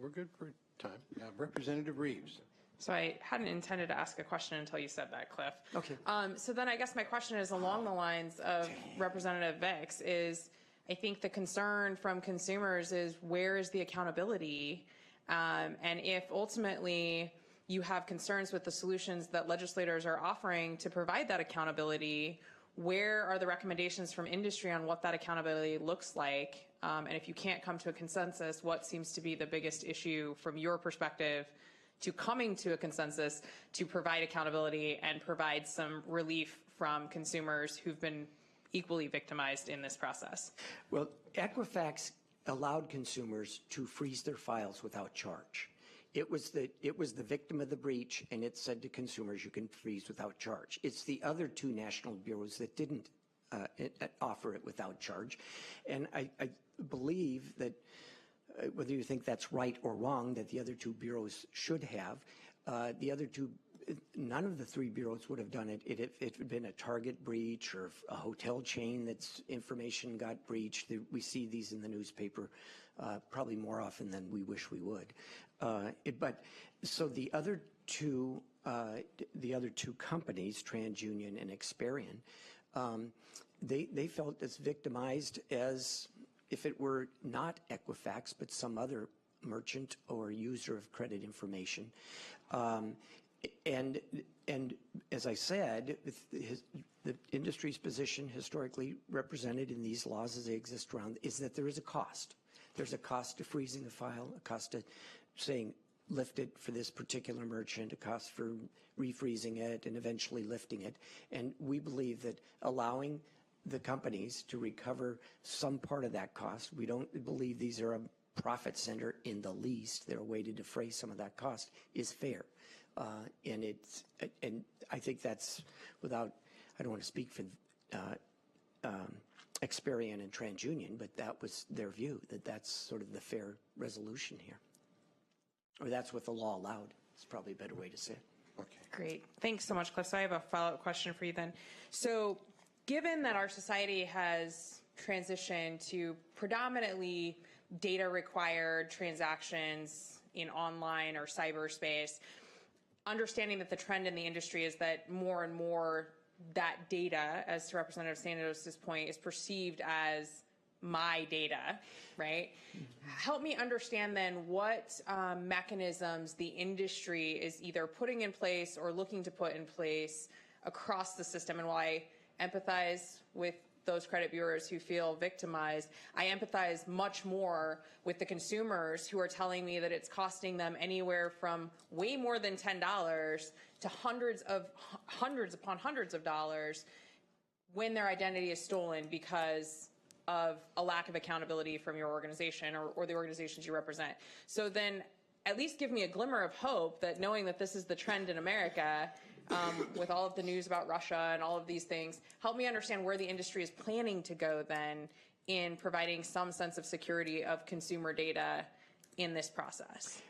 We're good for time. Representative Reeves. So I hadn't intended to ask a question until you said that, Cliff. Okay. So then I guess my question is along the lines of Representative Vicks is, I think the concern from consumers is where is the accountability? And if ultimately you have concerns with the solutions that legislators are offering to provide that accountability, where are the recommendations from industry on what that accountability looks like? And if you can't come to a consensus, what seems to be the biggest issue from your perspective to coming to a consensus to provide accountability and provide some relief from consumers who've been equally victimized in this process? Well, Equifax allowed consumers to freeze their files without charge. It was the victim of the breach, and it said to consumers, you can freeze without charge. It's the other two national bureaus that didn't offer it without charge. And I believe that whether you think that's right or wrong, that the other two bureaus should have, none of the three bureaus would have done it if it had been a Target breach or a hotel chain that's information got breached. We see these in the newspaper probably more often than we wish we would. So the other two companies, TransUnion and Experian, they felt as victimized as if it were not Equifax, but some other merchant or user of credit information. And as I said, the industry's position historically represented in these laws as they exist around is that there is a cost. There's a cost to freezing a file, a cost to saying lift it for this particular merchant, a cost for refreezing it and eventually lifting it. And we believe that allowing the companies to recover some part of that cost, we don't believe these are a profit center in the least, they're a way to defray some of that cost, is fair. And I think that's without, I don't want to speak for Experian and TransUnion, but that was their view, that that's sort of the fair resolution here. Or that's what the law allowed. It's probably a better way to say it. Okay. Great. Thanks so much, Cliff. So I have a follow-up question for you then. So given that our society has transitioned to predominantly data-required transactions in online or cyberspace, understanding that the trend in the industry is that more and more that data, as to Representative Santos' point, is perceived as my data, right? Help me understand then what mechanisms the industry is either putting in place or looking to put in place across the system. And while I empathize with those credit bureaus who feel victimized, I empathize much more with the consumers who are telling me that it's costing them anywhere from way more than $10 to hundreds upon hundreds of dollars when their identity is stolen because of a lack of accountability from your organization or the organizations you represent. So then at least give me a glimmer of hope that knowing that this is the trend in America, with all of the news about Russia and all of these things, help me understand where the industry is planning to go then in providing some sense of security of consumer data in this process.